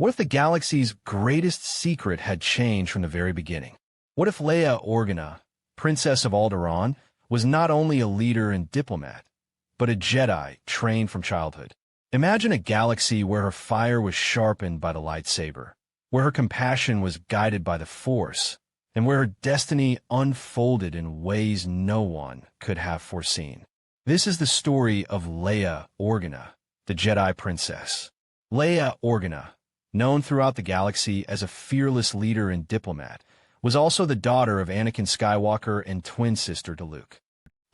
What if the galaxy's greatest secret had changed from the very beginning? What if Leia Organa, Princess of Alderaan, was not only a leader and diplomat, but a Jedi trained from childhood? Imagine a galaxy where her fire was sharpened by the lightsaber, where her compassion was guided by the Force, and where her destiny unfolded in ways no one could have foreseen. This is the story of Leia Organa, the Jedi Princess. Leia Organa, known throughout the galaxy as a fearless leader and diplomat, was also the daughter of Anakin Skywalker and twin sister to Luke.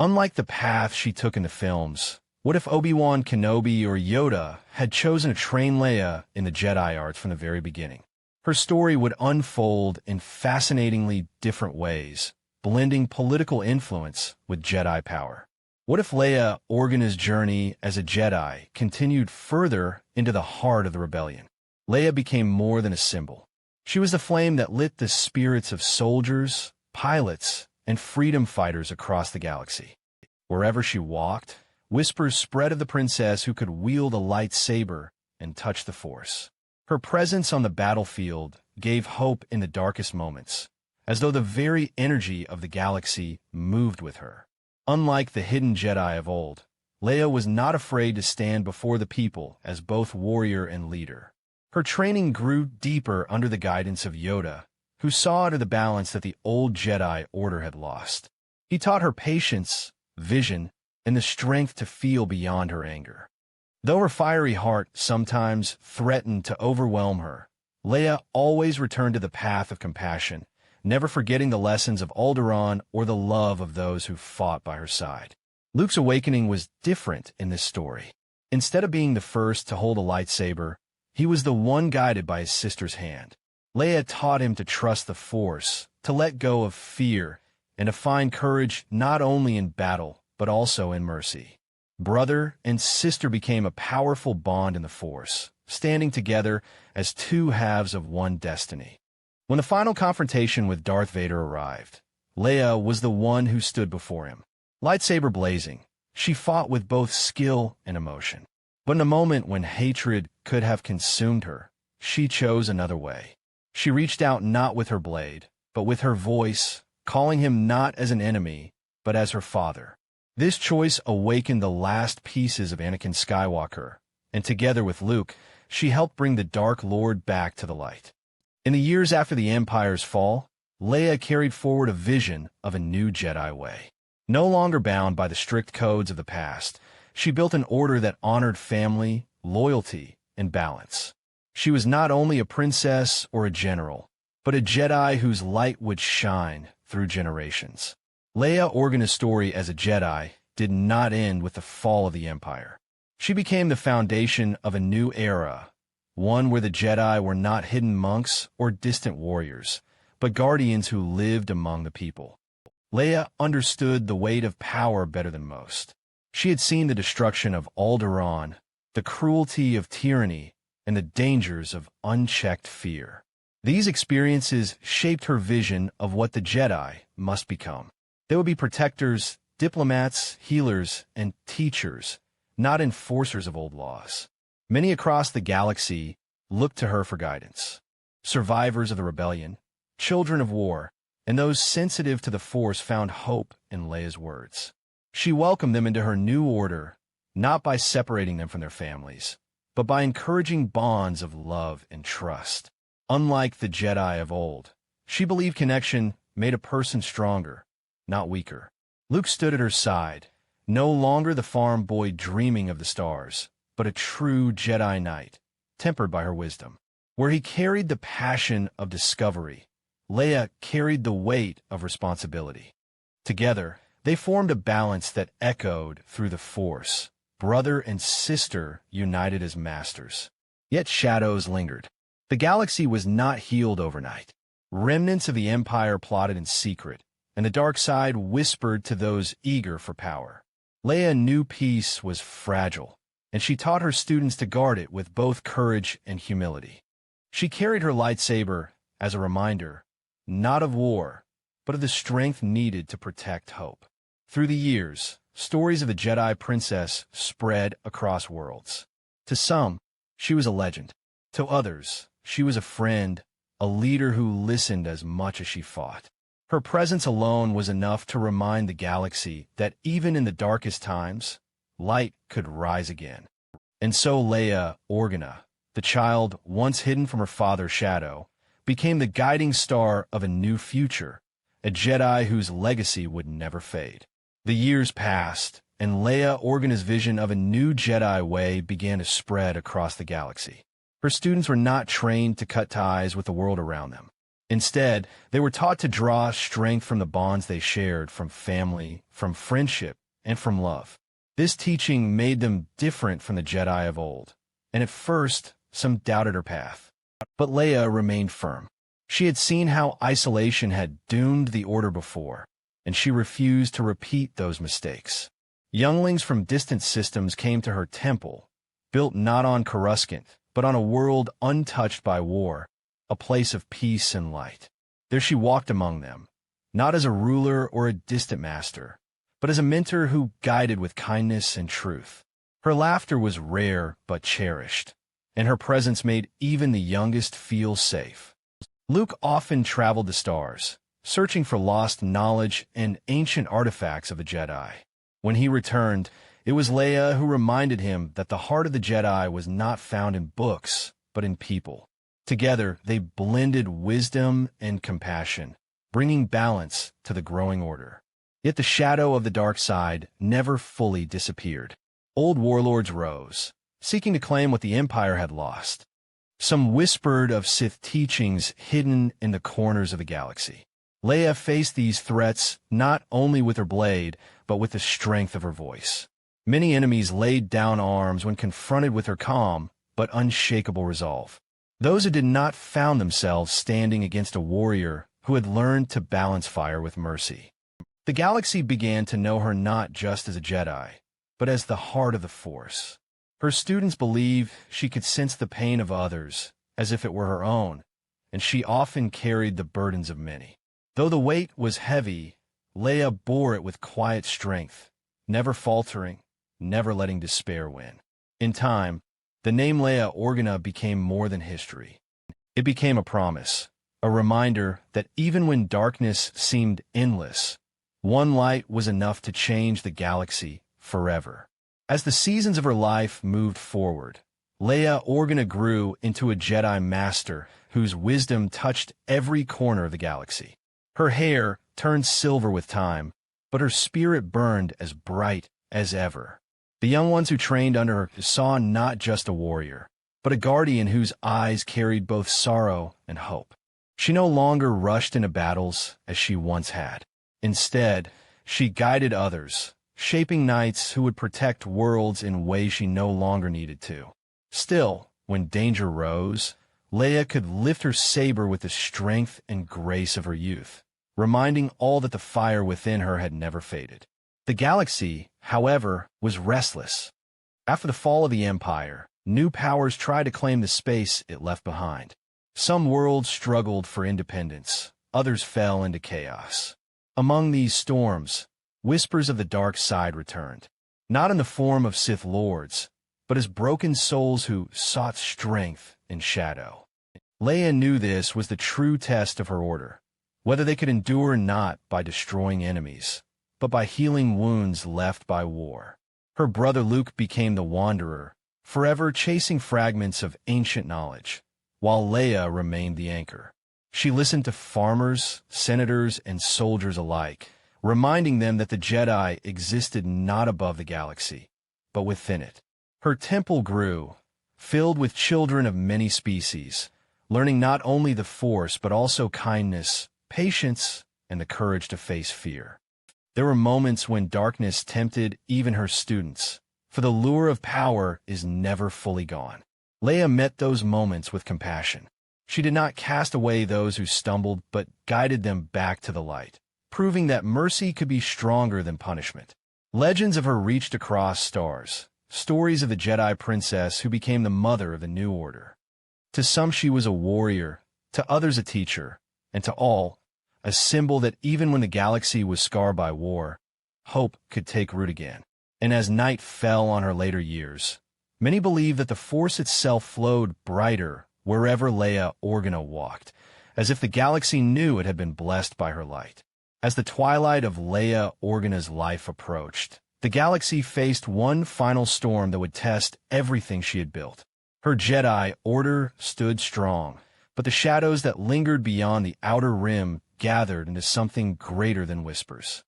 Unlike the path she took in the films, what if Obi-Wan Kenobi or Yoda had chosen to train Leia in the Jedi arts from the very beginning? Her story would unfold in fascinatingly different ways, blending political influence with Jedi power. What if Leia Organa's journey as a Jedi continued further into the heart of the rebellion? Leia became more than a symbol. She was the flame that lit the spirits of soldiers, pilots, and freedom fighters across the galaxy. Wherever she walked, whispers spread of the princess who could wield a lightsaber and touch the Force. Her presence on the battlefield gave hope in the darkest moments, as though the very energy of the galaxy moved with her. Unlike the hidden Jedi of old, Leia was not afraid to stand before the people as both warrior and leader. Her training grew deeper under the guidance of Yoda, who saw to the balance that the old Jedi Order had lost. He taught her patience, vision, and the strength to feel beyond her anger. Though her fiery heart sometimes threatened to overwhelm her, Leia always returned to the path of compassion, never forgetting the lessons of Alderaan or the love of those who fought by her side. Luke's awakening was different in this story. Instead of being the first to hold a lightsaber, he was the one guided by his sister's hand. Leia taught him to trust the Force, to let go of fear, and to find courage not only in battle, but also in mercy. Brother and sister became a powerful bond in the Force, standing together as two halves of one destiny. When the final confrontation with Darth Vader arrived, Leia was the one who stood before him. Lightsaber blazing, she fought with both skill and emotion. But in a moment when hatred could have consumed her, she chose another way. She reached out not with her blade, but with her voice, calling him not as an enemy, but as her father. This choice awakened the last pieces of Anakin Skywalker, and together with Luke, she helped bring the Dark Lord back to the light. In the years after the Empire's fall, Leia carried forward a vision of a new Jedi way. No longer bound by the strict codes of the past, she built an order that honored family, loyalty, and balance. She was not only a princess or a general, but a Jedi whose light would shine through generations. Leia Organa's story as a Jedi did not end with the fall of the Empire. She became the foundation of a new era, one where the Jedi were not hidden monks or distant warriors, but guardians who lived among the people. Leia understood the weight of power better than most. She had seen the destruction of Alderaan, the cruelty of tyranny, and the dangers of unchecked fear. These experiences shaped her vision of what the Jedi must become. They would be protectors, diplomats, healers, and teachers, not enforcers of old laws. Many across the galaxy looked to her for guidance. Survivors of the rebellion, children of war, and those sensitive to the Force found hope in Leia's words. She welcomed them into her new order, not by separating them from their families, but by encouraging bonds of love and trust. Unlike the Jedi of old, she believed connection made a person stronger, not weaker. Luke stood at her side, no longer the farm boy dreaming of the stars, but a true Jedi Knight, tempered by her wisdom. Where he carried the passion of discovery, Leia carried the weight of responsibility. Together, they formed a balance that echoed through the Force, brother and sister united as masters. Yet shadows lingered. The galaxy was not healed overnight. Remnants of the Empire plotted in secret, and the DarkSide whispered to those eager for power. Leia knew peace was fragile, and she taught her students to guard it with both courage and humility. She carried her lightsaber as a reminder, not of war, but of the strength needed to protect hope. Through the years, stories of the Jedi Princess spread across worlds. To some, she was a legend. To others, she was a friend, a leader who listened as much as she fought. Her presence alone was enough to remind the galaxy that even in the darkest times, light could rise again. And so Leia Organa, the child once hidden from her father's shadow, became the guiding star of a new future, a Jedi whose legacy would never fade. The years passed, and Leia Organa's vision of a new Jedi way began to spread across the galaxy. Her students were not trained to cut ties with the world around them. Instead, they were taught to draw strength from the bonds they shared, from family, from friendship, and from love. This teaching made them different from the Jedi of old, and at first, some doubted her path. But Leia remained firm. She had seen how isolation had doomed the Order before, and she refused to repeat those mistakes. Younglings from distant systems came to her temple, built not on Coruscant, but on a world untouched by war, a place of peace and light. There she walked among them, not as a ruler or a distant master, but as a mentor who guided with kindness and truth. Her laughter was rare but cherished, and her presence made even the youngest feel safe. Luke often traveled the stars, searching for lost knowledge and ancient artifacts of the Jedi. When he returned, it was Leia who reminded him that the heart of the Jedi was not found in books, but in people. Together, they blended wisdom and compassion, bringing balance to the growing Order. Yet the shadow of the dark side never fully disappeared. Old warlords rose, seeking to claim what the Empire had lost. Some whispered of Sith teachings hidden in the corners of the galaxy. Leia faced these threats not only with her blade, but with the strength of her voice. Many enemies laid down arms when confronted with her calm but unshakable resolve. Those who did not found themselves standing against a warrior who had learned to balance fire with mercy. The galaxy began to know her not just as a Jedi, but as the heart of the Force. Her students believed she could sense the pain of others as if it were her own, and she often carried the burdens of many. Though the weight was heavy, Leia bore it with quiet strength, never faltering, never letting despair win. In time, the name Leia Organa became more than history. It became a promise, a reminder that even when darkness seemed endless, one light was enough to change the galaxy forever. As the seasons of her life moved forward, Leia Organa grew into a Jedi master whose wisdom touched every corner of the galaxy. Her hair turned silver with time, but her spirit burned as bright as ever. The young ones who trained under her saw not just a warrior, but a guardian whose eyes carried both sorrow and hope. She no longer rushed into battles as she once had. Instead, she guided others, shaping knights who would protect worlds in ways she no longer needed to. Still, when danger rose, Leia could lift her saber with the strength and grace of her youth, reminding all that the fire within her had never faded. The galaxy, however, was restless. After the fall of the Empire, new powers tried to claim the space it left behind. Some worlds struggled for independence, others fell into chaos. Among these storms, whispers of the dark side returned, not in the form of Sith lords, but as broken souls who sought strength in shadow. Leia knew this was the true test of her order, whether they could endure not by destroying enemies, but by healing wounds left by war. Her brother Luke became the wanderer, forever chasing fragments of ancient knowledge, while Leia remained the anchor. She listened to farmers, senators, and soldiers alike, reminding them that the Jedi existed not above the galaxy, but within it. Her temple grew, filled with children of many species, learning not only the Force but also kindness, patience, and the courage to face fear. There were moments when darkness tempted even her students, for the lure of power is never fully gone. Leia met those moments with compassion. She did not cast away those who stumbled, but guided them back to the light, proving that mercy could be stronger than punishment. Legends of her reached across stars, stories of the Jedi princess who became the mother of the New Order. To some she was a warrior, to others a teacher, and to all, a symbol that even when the galaxy was scarred by war, hope could take root again. And as night fell on her later years, many believed that the Force itself flowed brighter wherever Leia Organa walked, as if the galaxy knew it had been blessed by her light. As the twilight of Leia Organa's life approached, the galaxy faced one final storm that would test everything she had built. Her Jedi Order stood strong, but the shadows that lingered beyond the outer rim gathered into something greater than whispers.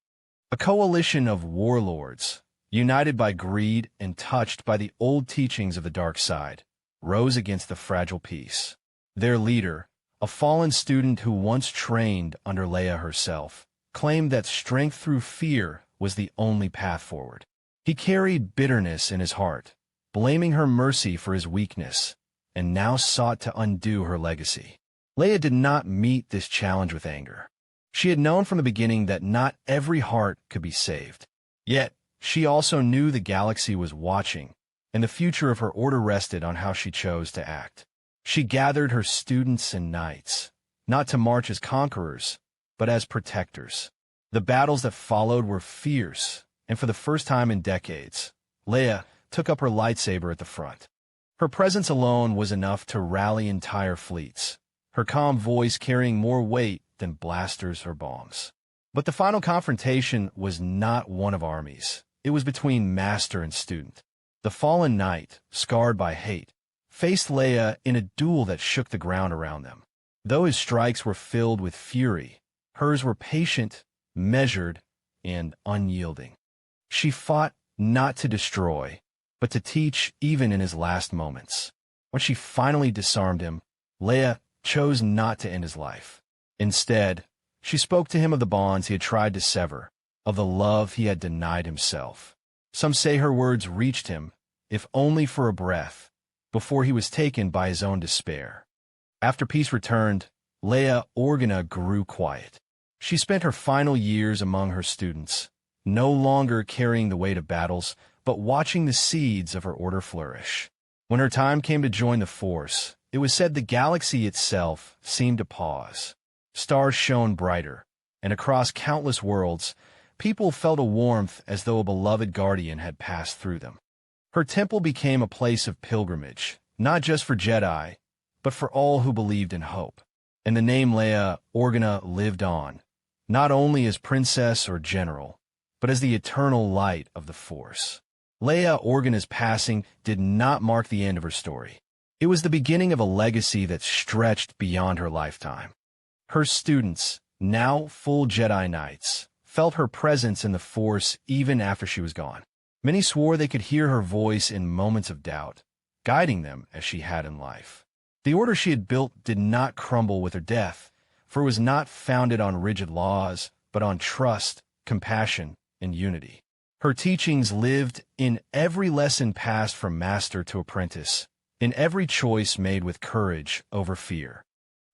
A coalition of warlords, united by greed and touched by the old teachings of the dark side, rose against the fragile peace. Their leader, a fallen student who once trained under Leia herself, claimed that strength through fear was the only path forward. He carried bitterness in his heart, blaming her mercy for his weakness, and now sought to undo her legacy. Leia did not meet this challenge with anger. She had known from the beginning that not every heart could be saved. Yet, she also knew the galaxy was watching, and the future of her order rested on how she chose to act. She gathered her students and knights, not to march as conquerors, but as protectors. The battles that followed were fierce, and for the first time in decades, Leia took up her lightsaber at the front. Her presence alone was enough to rally entire fleets, her calm voice carrying more weight than blasters or bombs. But the final confrontation was not one of armies. It was between master and student. The fallen knight, scarred by hate, faced Leia in a duel that shook the ground around them. Though his strikes were filled with fury, hers were patient, measured, and unyielding. She fought not to destroy, but to teach even in his last moments. When she finally disarmed him, Leia chose not to end his life. Instead, she spoke to him of the bonds he had tried to sever, of the love he had denied himself. Some say her words reached him, if only for a breath, before he was taken by his own despair. After peace returned, Leia Organa grew quiet. She spent her final years among her students, no longer carrying the weight of battles, but watching the seeds of her order flourish. When her time came to join the Force, it was said the galaxy itself seemed to pause. Stars shone brighter, and across countless worlds, people felt a warmth as though a beloved guardian had passed through them. Her temple became a place of pilgrimage, not just for Jedi, but for all who believed in hope. And the name Leia Organa lived on, not only as princess or general, but as the eternal light of the Force. Leia Organa's passing did not mark the end of her story. It was the beginning of a legacy that stretched beyond her lifetime. Her students, now full Jedi Knights, felt her presence in the Force even after she was gone. Many swore they could hear her voice in moments of doubt, guiding them as she had in life. The order she had built did not crumble with her death, for it was not founded on rigid laws, but on trust, compassion, and unity. Her teachings lived in every lesson passed from master to apprentice, in every choice made with courage over fear.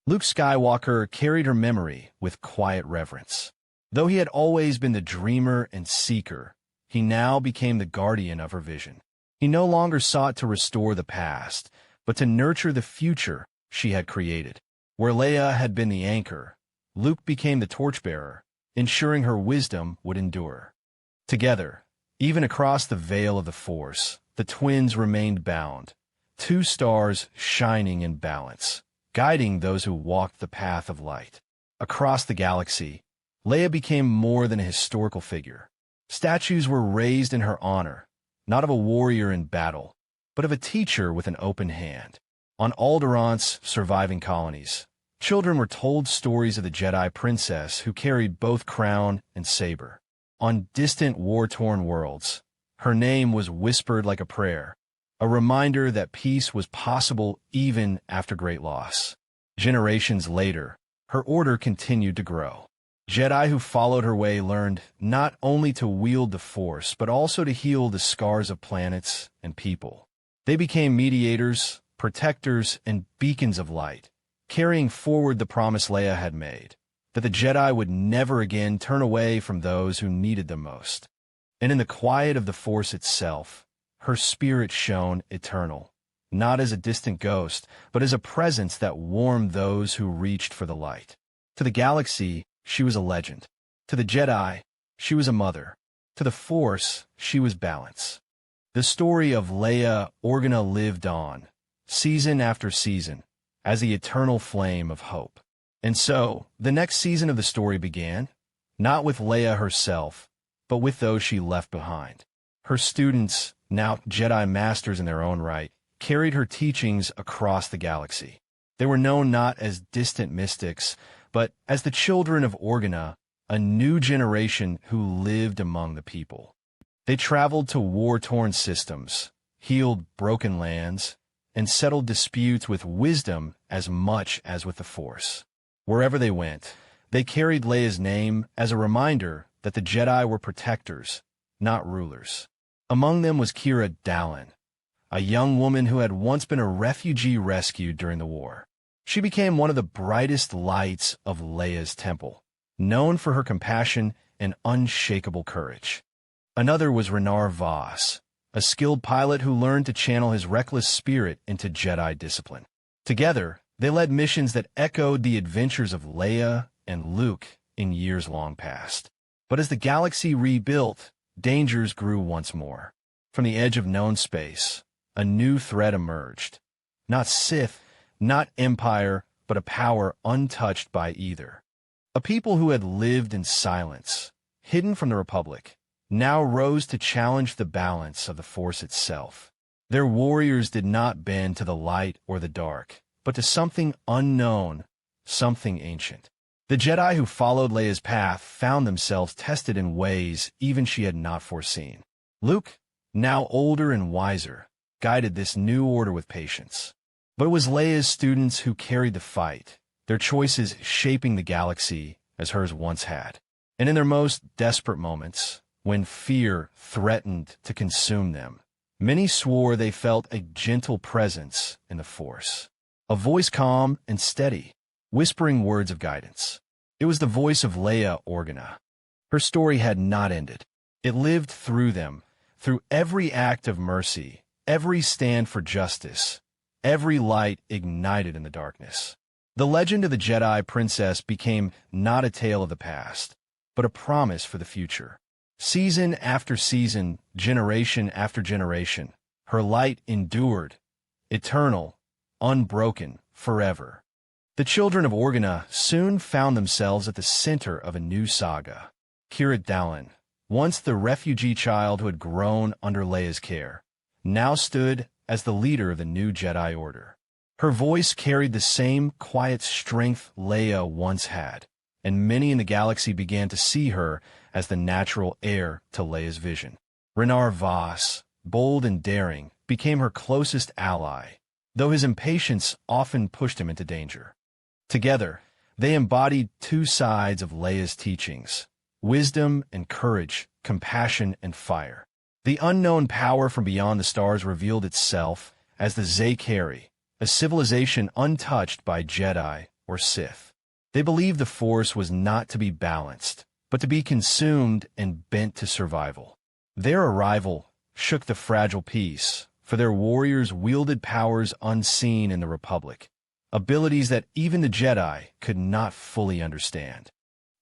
Luke Skywalker carried her memory with quiet reverence. Though he had always been the dreamer and seeker, he now became the guardian of her vision. He no longer sought to restore the past, but to nurture the future she had created. Where Leia had been the anchor, Luke became the torchbearer, ensuring her wisdom would endure. Together, even across the veil of the Force, the twins remained bound, two stars shining in balance, guiding those who walked the path of light. Across the galaxy, Leia became more than a historical figure. Statues were raised in her honor, not of a warrior in battle, but of a teacher with an open hand. On Alderaan's surviving colonies, children were told stories of the Jedi princess who carried both crown and saber. On distant war-torn worlds, her name was whispered like a prayer, a reminder that peace was possible even after great loss. Generations later, her order continued to grow. Jedi who followed her way learned not only to wield the Force, but also to heal the scars of planets and people. They became mediators, protectors, and beacons of light, carrying forward the promise Leia had made, that the Jedi would never again turn away from those who needed them most. And in the quiet of the Force itself, her spirit shone eternal, not as a distant ghost, but as a presence that warmed those who reached for the light. To the galaxy, she was a legend. To the Jedi, she was a mother. To the Force, she was balance. The story of Leia Organa lived on, season after season, as the eternal flame of hope. And so, the next season of the story began, not with Leia herself, but with those she left behind. Her students, now Jedi Masters in their own right, carried her teachings across the galaxy. They were known not as distant mystics, but as the children of Organa, a new generation who lived among the people. They traveled to war-torn systems, healed broken lands, and settled disputes with wisdom as much as with the Force. Wherever they went, they carried Leia's name as a reminder that the Jedi were protectors, not rulers. Among them was Kira Dallin, a young woman who had once been a refugee rescued during the war. She became one of the brightest lights of Leia's temple, known for her compassion and unshakable courage. Another was Renar Vos, a skilled pilot who learned to channel his reckless spirit into Jedi discipline. Together, they led missions that echoed the adventures of Leia and Luke in years long past. But as the galaxy rebuilt, dangers grew once more. From the edge of known space, a new threat emerged. Not Sith, not Empire, but a power untouched by either. A people who had lived in silence, hidden from the Republic, now rose to challenge the balance of the Force itself. Their warriors did not bend to the light or the dark, but to something unknown, something ancient. The Jedi who followed Leia's path found themselves tested in ways even she had not foreseen. Luke, now older and wiser, guided this new order with patience. But it was Leia's students who carried the fight, their choices shaping the galaxy as hers once had. And in their most desperate moments, when fear threatened to consume them, many swore they felt a gentle presence in the Force. A voice calm and steady, whispering words of guidance. It was the voice of Leia Organa. Her story had not ended. It lived through them, through every act of mercy, every stand for justice, every light ignited in the darkness. The legend of the Jedi Princess became not a tale of the past, but a promise for the future. Season after season, generation after generation, her light endured, eternal, unbroken, forever. The children of Organa soon found themselves at the center of a new saga. Kira Dallin, once the refugee child who had grown under Leia's care, now stood as the leader of the new Jedi Order. Her voice carried the same quiet strength Leia once had, and many in the galaxy began to see her as the natural heir to Leia's vision. Renar Vos, bold and daring, became her closest ally, though his impatience often pushed him into danger. Together, they embodied two sides of Leia's teachings: wisdom and courage, compassion and fire. The unknown power from beyond the stars revealed itself as the Zaykari, a civilization untouched by Jedi or Sith. They believed the Force was not to be balanced, but to be consumed and bent to survival. Their arrival shook the fragile peace, for their warriors wielded powers unseen in the Republic, abilities that even the Jedi could not fully understand.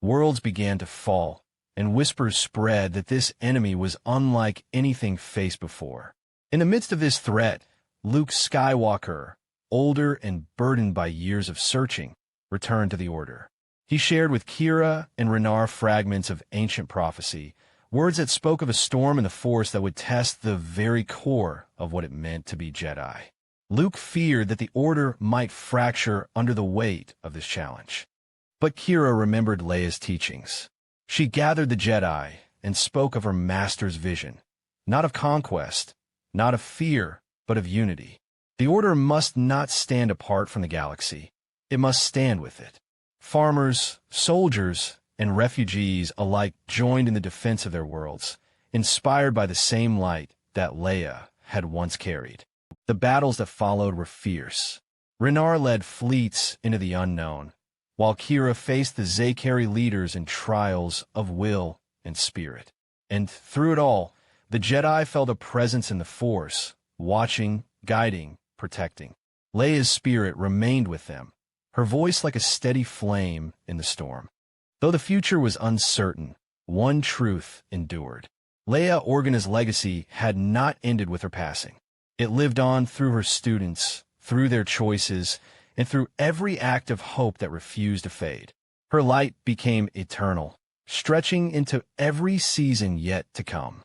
Worlds began to fall, and whispers spread that this enemy was unlike anything faced before. In the midst of this threat, Luke Skywalker, older and burdened by years of searching, returned to the Order. He shared with Kira and Renar fragments of ancient prophecy, words that spoke of a storm in the Force that would test the very core of what it meant to be Jedi. Luke feared that the Order might fracture under the weight of this challenge. But Kira remembered Leia's teachings. She gathered the Jedi and spoke of her master's vision, not of conquest, not of fear, but of unity. The Order must not stand apart from the galaxy. It must stand with it. Farmers, soldiers, and refugees alike joined in the defense of their worlds, inspired by the same light that Leia had once carried. The battles that followed were fierce. Renar led fleets into the unknown, while Kira faced the Zaykari leaders in trials of will and spirit. And through it all, the Jedi felt a presence in the Force, watching, guiding, protecting. Leia's spirit remained with them, her voice like a steady flame in the storm. Though the future was uncertain, one truth endured. Leia Organa's legacy had not ended with her passing. It lived on through her students, through their choices, and through every act of hope that refused to fade. Her light became eternal, stretching into every season yet to come.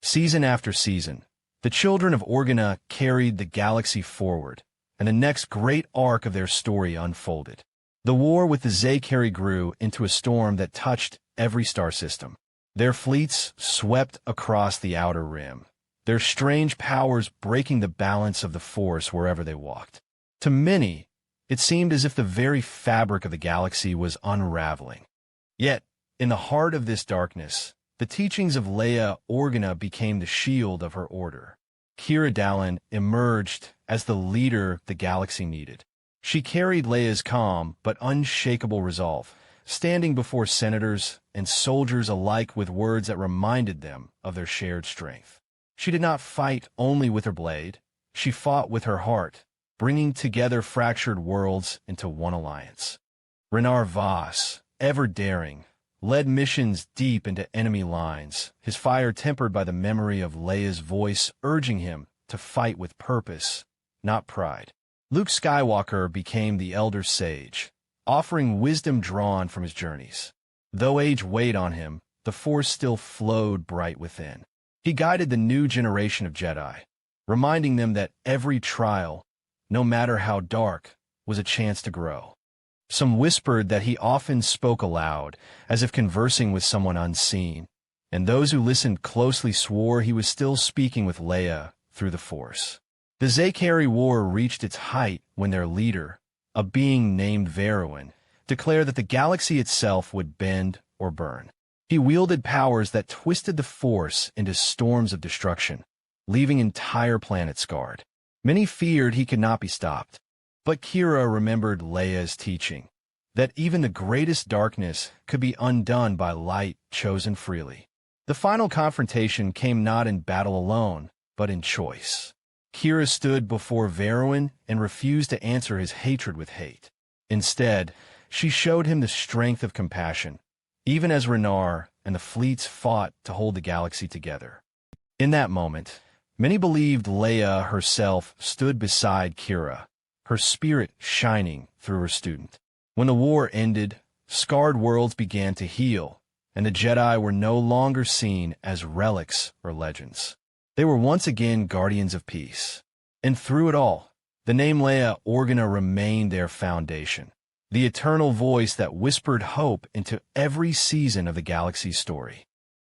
Season after season, the children of Organa carried the galaxy forward, and the next great arc of their story unfolded. The war with the Zaykari grew into a storm that touched every star system. Their fleets swept across the outer rim, their strange powers breaking the balance of the Force wherever they walked. To many, it seemed as if the very fabric of the galaxy was unraveling. Yet, in the heart of this darkness, the teachings of Leia Organa became the shield of her order. Kira Dallin emerged as the leader the galaxy needed. She carried Leia's calm but unshakable resolve, standing before senators and soldiers alike with words that reminded them of their shared strength. She did not fight only with her blade. She fought with her heart, bringing together fractured worlds into one alliance. Renar Vos, ever daring, led missions deep into enemy lines, his fire tempered by the memory of Leia's voice urging him to fight with purpose, not pride. Luke Skywalker became the elder sage, offering wisdom drawn from his journeys. Though age weighed on him, the Force still flowed bright within. He guided the new generation of Jedi, reminding them that every trial, no matter how dark, was a chance to grow. Some whispered that he often spoke aloud, as if conversing with someone unseen, and those who listened closely swore he was still speaking with Leia through the Force. The Zaykari War reached its height when their leader, a being named Veruin, declared that the galaxy itself would bend or burn. He wielded powers that twisted the Force into storms of destruction, leaving entire planets scarred. Many feared he could not be stopped. But Kira remembered Leia's teaching, that even the greatest darkness could be undone by light chosen freely. The final confrontation came not in battle alone, but in choice. Kira stood before Veruin and refused to answer his hatred with hate. Instead, she showed him the strength of compassion, even as Renar and the fleets fought to hold the galaxy together. In that moment, many believed Leia herself stood beside Kira, her spirit shining through her student. When the war ended, scarred worlds began to heal, and the Jedi were no longer seen as relics or legends. They were once again guardians of peace. And through it all, the name Leia Organa remained their foundation, the eternal voice that whispered hope into every season of the galaxy's story.